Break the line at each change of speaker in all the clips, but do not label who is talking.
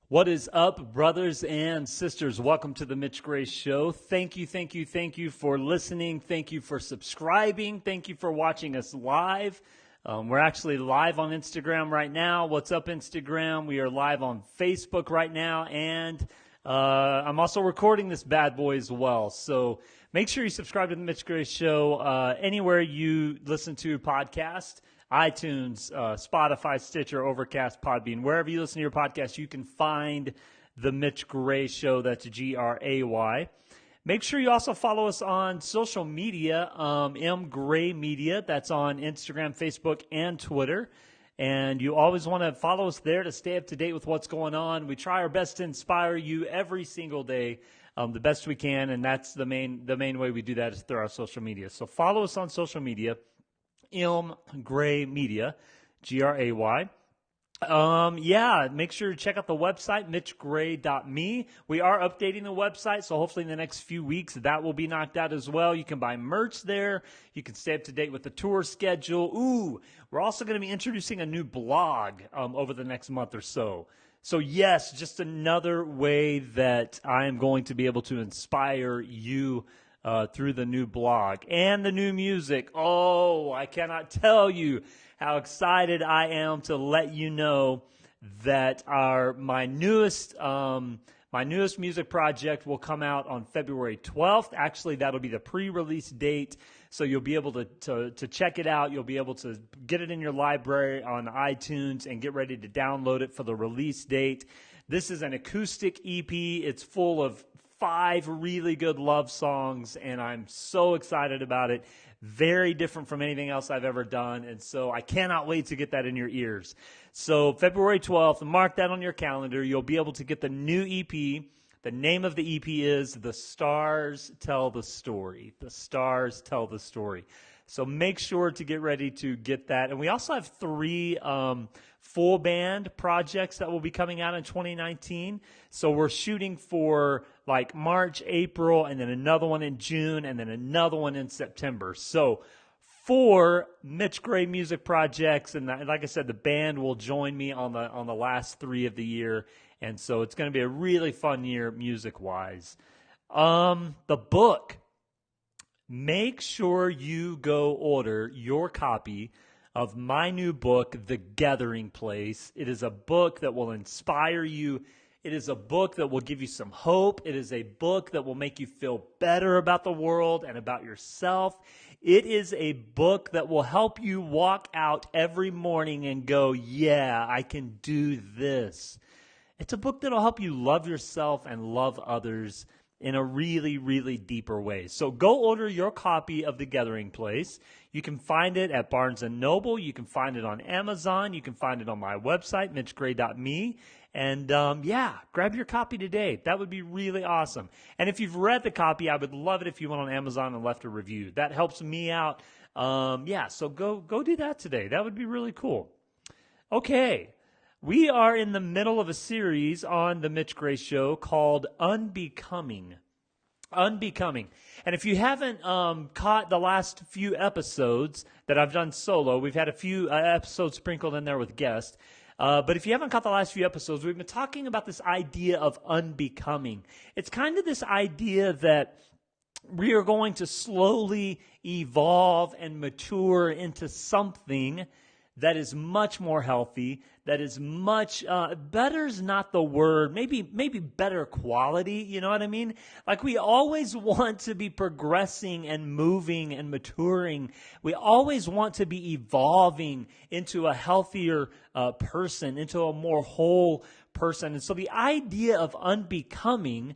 What is up, brothers and sisters? Welcome to the Mitch Gray Show. Thank you for listening. Thank you for subscribing. Thank you for watching us live. We're actually live on Instagram right now. What's up, Instagram? We are live on Facebook right now, and I'm also recording this bad boy as well. So make sure you subscribe to the Mitch Gray Show anywhere you listen to podcasts. iTunes, Spotify, Stitcher, Overcast, Podbean. Wherever you listen to your podcast, you can find the Mitch Gray Show. That's Gray. Make sure you also follow us on social media, M Gray Media. That's on Instagram, Facebook, and Twitter. And you always want to follow us there to stay up to date with what's going on. We try our best to inspire you every single day, the best we can, and that's the main way we do that is through our social media. So follow us on social media. M Gray Media, Gray. Make sure to check out the website, mitchgray.me. We are updating the website, so hopefully in the next few weeks that will be knocked out as well. You can buy merch there. You can stay up to date with the tour schedule. Ooh, we're also going to be introducing a new blog over the next month or so. So yes, just another way that I am going to be able to inspire you through the new blog and the new music. Oh, I cannot tell you how excited I am to let you know that my newest music project will come out on February 12th. Actually, that'll be the pre-release date, so you'll be able to check it out. You'll be able to get it in your library on iTunes and get ready to download it for the release date. This is an acoustic EP. It's full of 5 really good love songs, and I'm so excited about it. Very different from anything else I've ever done, and so I cannot wait to get that in your ears. So February 12th, mark that on your calendar. You'll be able to get the new EP. The name of the EP is The Stars Tell the Story. The Stars Tell the Story. So make sure to get ready to get that. And we also have 3 full band projects that will be coming out in 2019. So we're shooting for like March, April, and then another one in June, and then another one in September. So 4 Mitch Gray music projects, and like I said, the band will join me on the last 3 of the year. And so it's going to be a really fun year music-wise. The book. Make sure you go order your copy of my new book, The Gathering Place. It is a book that will inspire you. It is a book that will give you some hope. It is a book that will make you feel better about the world and about yourself. It is a book that will help you walk out every morning and go, yeah, I can do this. It's a book that will help you love yourself and love others in a really, really deeper way. So go order your copy of The Gathering Place. You can find it at Barnes & Noble. You can find it on Amazon. You can find it on my website, mitchgray.me. And grab your copy today. That would be really awesome. And if you've read the copy, I would love it if you went on Amazon and left a review. That helps me out. So go do that today. That would be really cool. Okay. We are in the middle of a series on the Mitch Gray Show called Unbecoming. Unbecoming. And if you haven't caught the last few episodes that I've done solo, we've had a few episodes sprinkled in there with guests. But if you haven't caught the last few episodes, we've been talking about this idea of unbecoming. It's kind of this idea that we are going to slowly evolve and mature into something that is much more healthy, that is much, better is not the word, maybe better quality, you know what I mean? Like we always want to be progressing and moving and maturing. We always want to be evolving into a healthier person, into a more whole person. And so the idea of unbecoming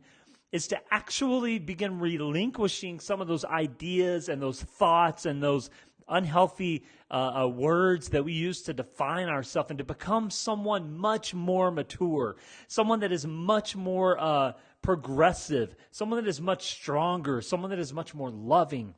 is to actually begin relinquishing some of those ideas and those thoughts and those unhealthy words that we use to define ourselves and to become someone much more mature, someone that is much more progressive, someone that is much stronger, someone that is much more loving,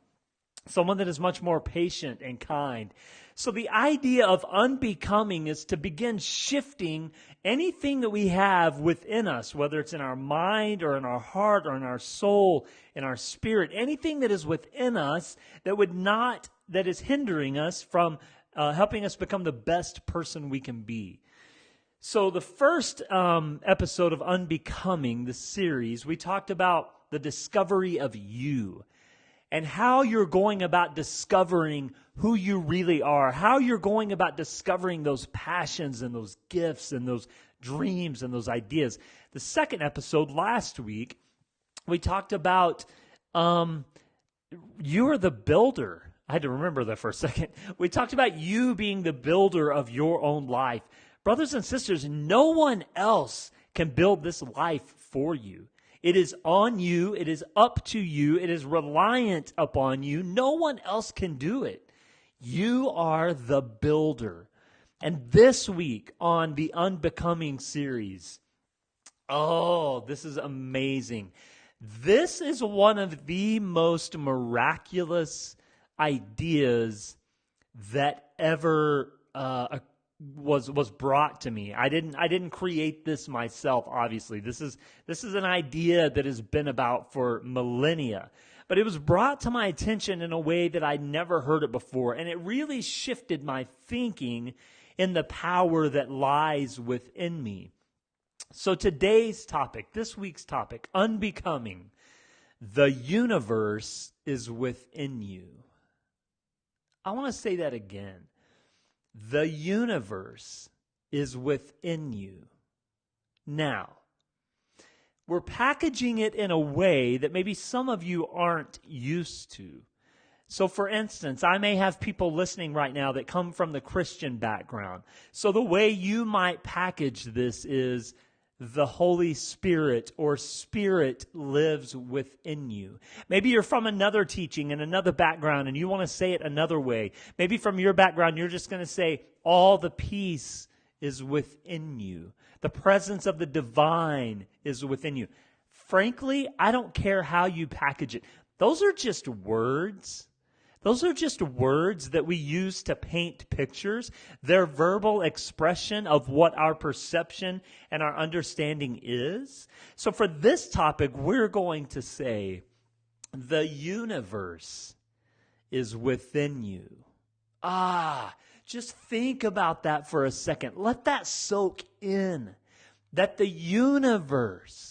someone that is much more patient and kind. So the idea of unbecoming is to begin shifting anything that we have within us, whether it's in our mind or in our heart or in our soul, in our spirit, anything that is within us that is hindering us from helping us become the best person we can be. So the first episode of Unbecoming, the series, we talked about the discovery of you and how you're going about discovering who you really are, how you're going about discovering those passions and those gifts and those dreams and those ideas. The second episode last week, we talked about you are the builder. I had to remember that for a second. We talked about you being the builder of your own life. Brothers and sisters, no one else can build this life for you. It is on you. It is up to you. It is reliant upon you. No one else can do it. You are the builder. And this week on the Unbecoming series, oh, this is amazing. This is one of the most miraculous ideas that ever was brought to me. I didn't create this myself, obviously. This is an idea that has been about for millennia. But it was brought to my attention in a way that I'd never heard it before, and it really shifted my thinking in the power that lies within me. So today's topic, this week's topic, Unbecoming, the universe is within you. I want to say that again. The universe is within you. Now, we're packaging it in a way that maybe some of you aren't used to. So, for instance, I may have people listening right now that come from the Christian background. So the way you might package this is the Holy Spirit or Spirit lives within you. Maybe you're from another teaching and another background and you want to say it another way. Maybe from your background you're just going to say all the peace is within you. The presence of the divine is within you. Frankly, I don't care how you package it. Those are just words. Those are just words that we use to paint pictures. They're verbal expression of what our perception and our understanding is. So for this topic, we're going to say, the universe is within you. Just think about that for a second. Let that soak in. That the universe,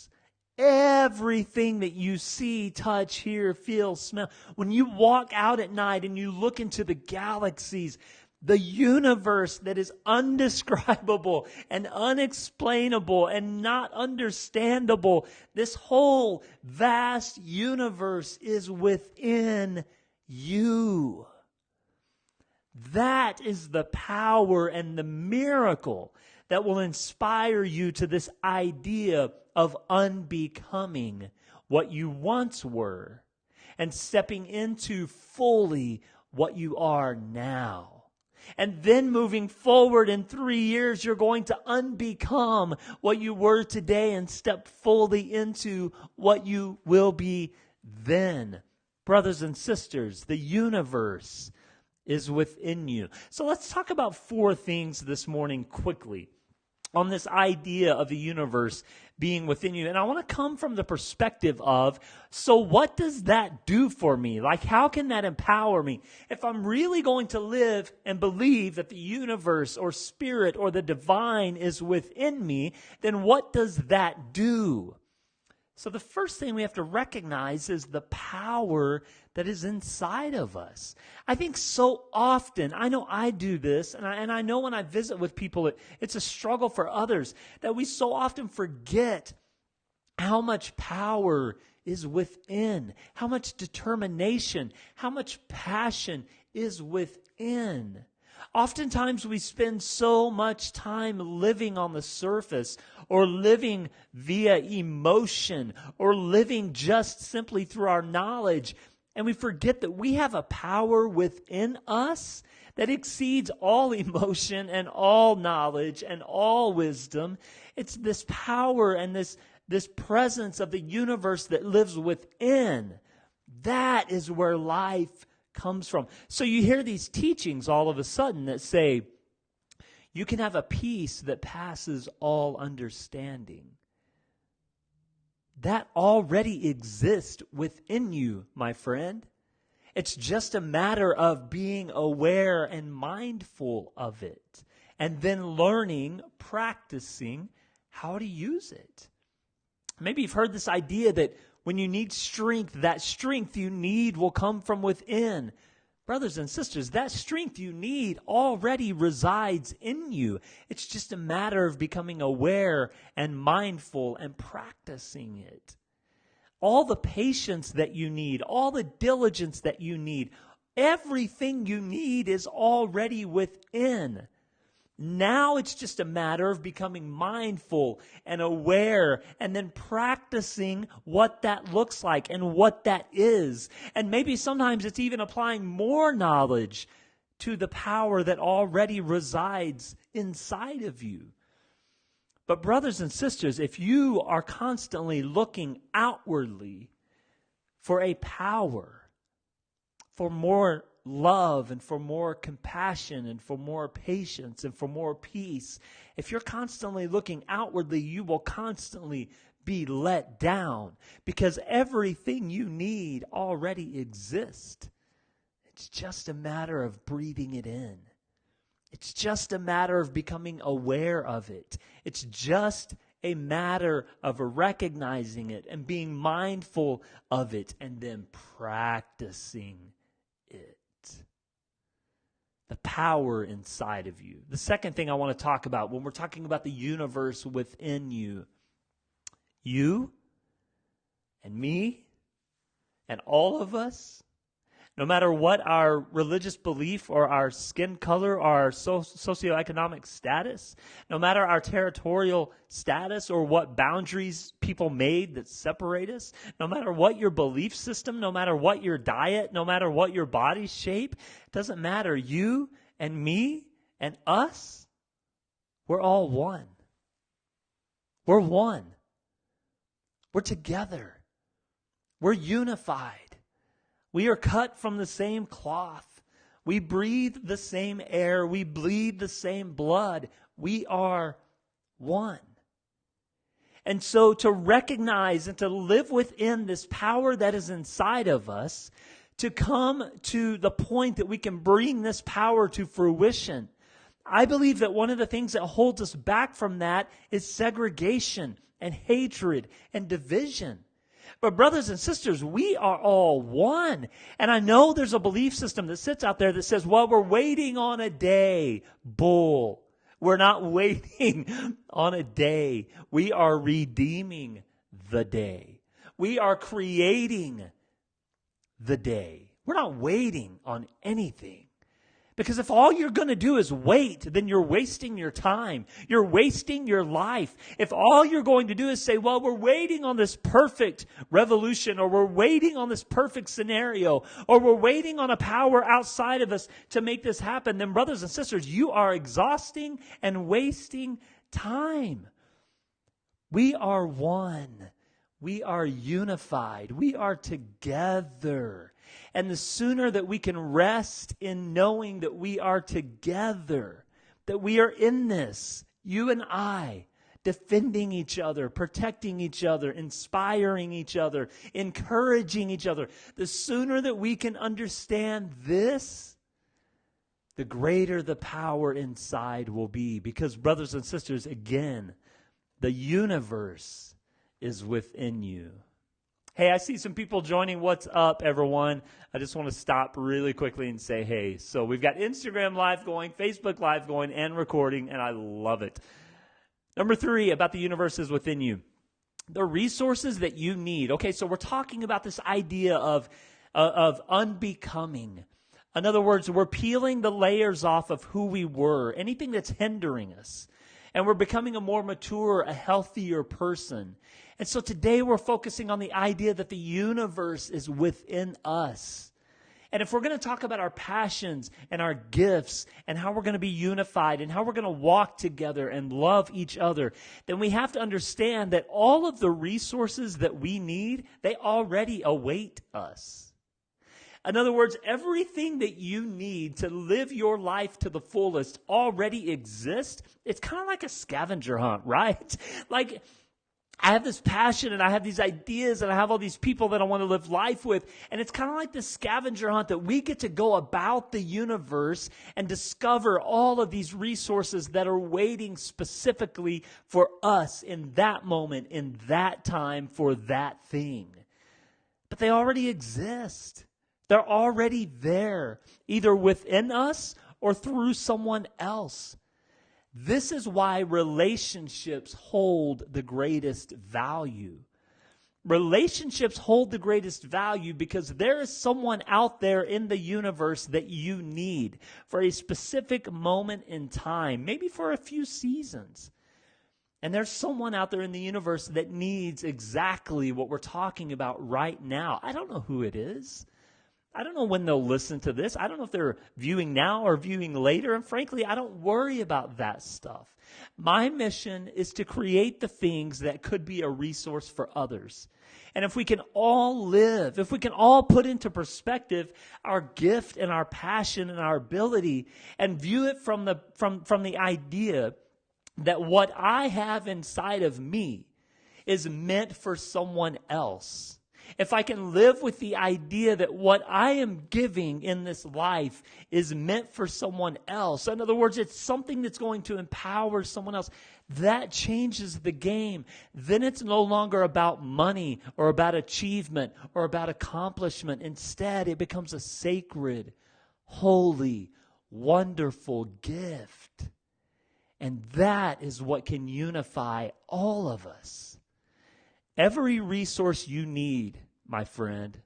everything that you see, touch, hear, feel, smell. When you walk out at night and you look into the galaxies, the universe that is undescribable and unexplainable and not understandable, this whole vast universe is within you. That is the power and the miracle that will inspire you to this idea of unbecoming what you once were and stepping into fully what you are now. And then moving forward in 3 years, you're going to unbecome what you were today and step fully into what you will be then. Brothers and sisters, the universe is within you. So let's talk about 4 things this morning quickly on this idea of the universe being within you. And I want to come from the perspective of, so what does that do for me? Like, how can that empower me? If I'm really going to live and believe that the universe or spirit or the divine is within me, then what does that do? So the first thing we have to recognize is the power that is inside of us. I think so often, I know I do this, and I know when I visit with people, it's a struggle for others, that we so often forget how much power is within, how much determination, how much passion is within. Oftentimes we spend so much time living on the surface or living via emotion or living just simply through our knowledge, and we forget that we have a power within us that exceeds all emotion and all knowledge and all wisdom. It's this power and this presence of the universe that lives within. That is where life comes from. So you hear these teachings all of a sudden that say, you can have a peace that passes all understanding. That already exists within you, my friend. It's just a matter of being aware and mindful of it and then learning, practicing how to use it. Maybe you've heard this idea that when you need strength, that strength you need will come from within. Brothers and sisters, that strength you need already resides in you. It's just a matter of becoming aware and mindful and practicing it. All the patience that you need, all the diligence that you need, everything you need is already within. Now it's just a matter of becoming mindful and aware and then practicing what that looks like and what that is. And maybe sometimes it's even applying more knowledge to the power that already resides inside of you. But brothers and sisters, if you are constantly looking outwardly for a power, for more love and for more compassion and for more patience and for more peace, if you're constantly looking outwardly, you will constantly be let down because everything you need already exists. It's just a matter of breathing it in. It's just a matter of becoming aware of it. It's just a matter of recognizing it and being mindful of it and then practicing it. The power inside of you. The second thing I want to talk about when we're talking about the universe within you, you and me and all of us, no matter what our religious belief or our skin color or our socioeconomic status, no matter our territorial status or what boundaries people made that separate us, no matter what your belief system, no matter what your diet, no matter what your body shape, it doesn't matter. You and me and us, we're all one. We're one. We're together. We're unified. We are cut from the same cloth. We breathe the same air. We bleed the same blood. We are one. And so to recognize and to live within this power that is inside of us, to come to the point that we can bring this power to fruition, I believe that one of the things that holds us back from that is segregation and hatred and division. But brothers and sisters, we are all one. And I know there's a belief system that sits out there that says, well, we're waiting on a day. Bull. We're not waiting on a day. We are redeeming the day. We are creating the day. We're not waiting on anything. Because if all you're going to do is wait, then you're wasting your time. You're wasting your life. If all you're going to do is say, well, we're waiting on this perfect revolution, or we're waiting on this perfect scenario, or we're waiting on a power outside of us to make this happen, then brothers and sisters, you are exhausting and wasting time. We are one. We are unified. We are together. And the sooner that we can rest in knowing that we are together, that we are in this, you and I, defending each other, protecting each other, inspiring each other, encouraging each other, the sooner that we can understand this, the greater the power inside will be. Because, brothers and sisters, again, the universe is within you. Hey, I see some people joining. What's up, everyone? I just want to stop really quickly and say, hey. So we've got Instagram Live going, Facebook Live going, and recording, and I love it. Number 3, about the universe is within you. The resources that you need. Okay, so we're talking about this idea of unbecoming. In other words, we're peeling the layers off of who we were, anything that's hindering us. And we're becoming a more mature, a healthier person. And so today we're focusing on the idea that the universe is within us. And if we're going to talk about our passions and our gifts and how we're going to be unified and how we're going to walk together and love each other, then we have to understand that all of the resources that we need, they already await us. In other words, everything that you need to live your life to the fullest already exists. It's kind of like a scavenger hunt, right? Like, I have this passion and I have these ideas and I have all these people that I want to live life with. And it's kind of like this scavenger hunt that we get to go about the universe and discover all of these resources that are waiting specifically for us in that moment, in that time, for that thing. But they already exist. They're already there, either within us or through someone else. This is why relationships hold the greatest value. Relationships hold the greatest value because there is someone out there in the universe that you need for a specific moment in time, maybe for a few seasons. And there's someone out there in the universe that needs exactly what we're talking about right now. I don't know who it is. I don't know when they'll listen to this. I don't know if they're viewing now or viewing later. And frankly, I don't worry about that stuff. My mission is to create the things that could be a resource for others. And if we can all live, if we can all put into perspective our gift and our passion and our ability and view it from the idea that what I have inside of me is meant for someone else. If I can live with the idea that what I am giving in this life is meant for someone else, in other words, it's something that's going to empower someone else, that changes the game. Then it's no longer about money or about achievement or about accomplishment. Instead, it becomes a sacred, holy, wonderful gift. And that is what can unify all of us. Every resource you need, my friend,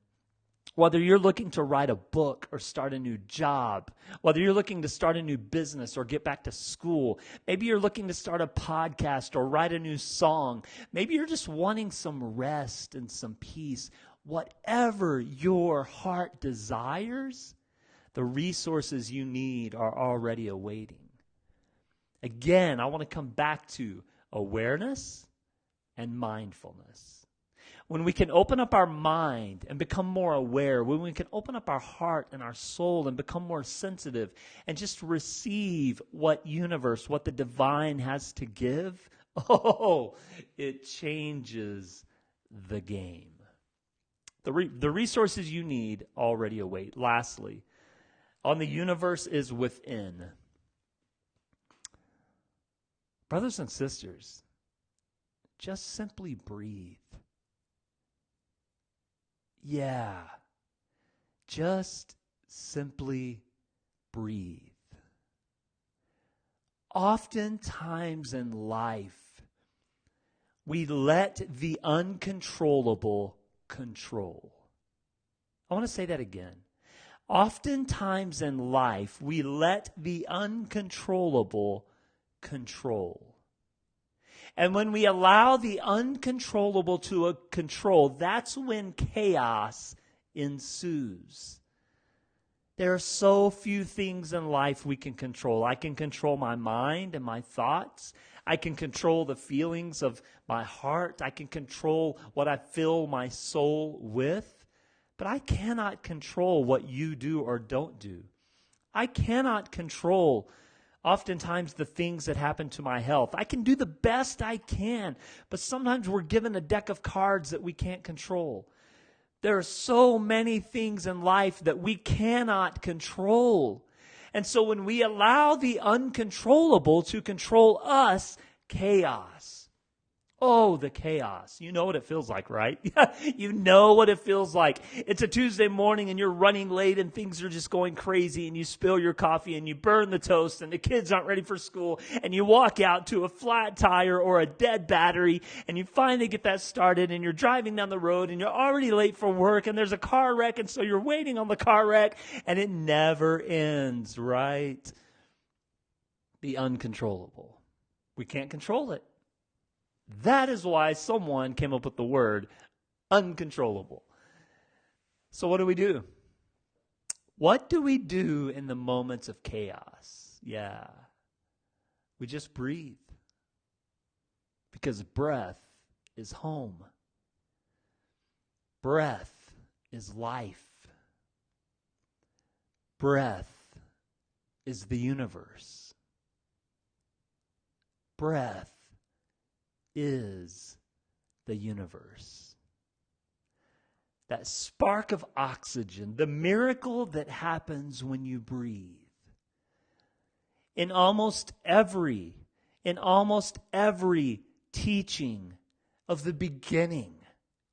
whether you're looking to write a book or start a new job, whether you're looking to start a new business or get back to school, maybe you're looking to start a podcast or write a new song, maybe you're just wanting some rest and some peace, whatever your heart desires, the resources you need are already awaiting. Again, I want to come back to awareness and mindfulness. When we can open up our mind and become more aware, when we can open up our heart and our soul and become more sensitive and just receive what universe, what the divine has to give, it changes the game. The resources you need already await. Lastly, on the universe is within. Brothers and sisters, just simply breathe. Yeah, just simply breathe. Oftentimes in life, we let the uncontrollable control. I want to say that again. Oftentimes in life, we let the uncontrollable control. And when we allow the uncontrollable to control, that's when chaos ensues. There are so few things in life we can control. I can control my mind and my thoughts. I can control the feelings of my heart. I can control what I fill my soul with. But I cannot control what you do or don't do. I cannot control oftentimes the things that happen to my health. I can do the best I can, but sometimes we're given a deck of cards that we can't control. There are so many things in life that we cannot control. And so when we allow the uncontrollable to control us, chaos. Oh, the chaos. You know what it feels like, right? You know what it feels like. It's a Tuesday morning and you're running late and things are just going crazy and you spill your coffee and you burn the toast and the kids aren't ready for school and you walk out to a flat tire or a dead battery and you finally get that started and you're driving down the road and you're already late for work and there's a car wreck and so you're waiting on the car wreck and it never ends, right? The uncontrollable. We can't control it. That is why someone came up with the word uncontrollable. So what do we do? What do we do in the moments of chaos? Yeah. We just breathe. Because breath is home. Breath is life. Breath is the universe. Breath is the universe. That spark of oxygen, the miracle that happens when you breathe. In almost every teaching of the beginning,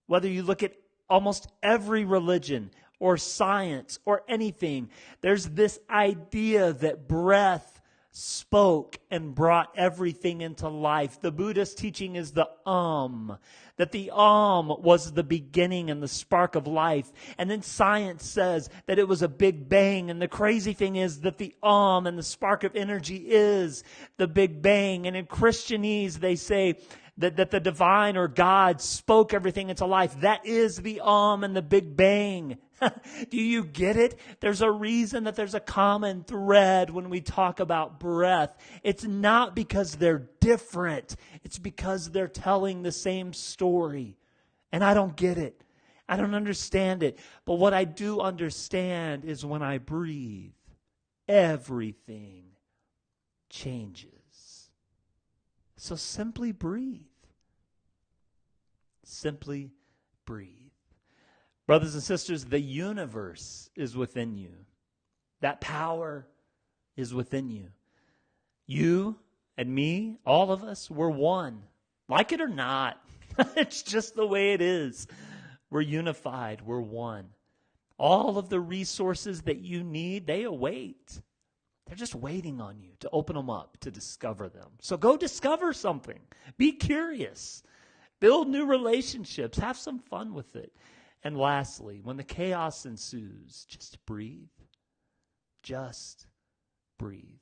whether you look at almost every religion or science or anything, there's this idea that breath spoke and brought everything into life. The Buddhist teaching is the that the was the beginning and the spark of life. And then science says that it was a big bang. And the crazy thing is that the and the spark of energy is the big bang. And in Christianese, they say that the divine or God spoke everything into life. That is the and the big bang. Do you get it? There's a reason that there's a common thread when we talk about breath. It's not because they're different. It's because they're telling the same story. And I don't get it. I don't understand it. But what I do understand is when I breathe, everything changes. So simply breathe. Simply breathe. Brothers and sisters, the universe is within you. That power is within you. You and me, all of us, we're one. Like it or not. It's just the way it is. We're unified. We're one. All of the resources that you need, they await. They're just waiting on you to open them up, to discover them. So go discover something. Be curious. Build new relationships. Have some fun with it. And lastly, when the chaos ensues, just breathe. Just breathe.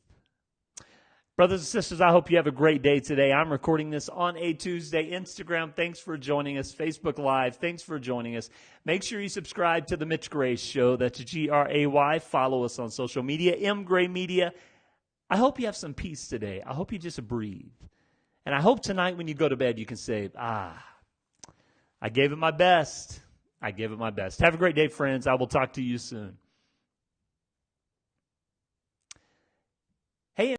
Brothers and sisters, I hope you have a great day today. I'm recording this on a Tuesday. Instagram, thanks for joining us. Facebook Live, thanks for joining us. Make sure you subscribe to The Mitch Gray Show. That's Gray. Follow us on social media, M Gray Media. I hope you have some peace today. I hope you just breathe. And I hope tonight when you go to bed, you can say, I gave it my best. I gave it my best. Have a great day, friends. I will talk to you soon. Hey.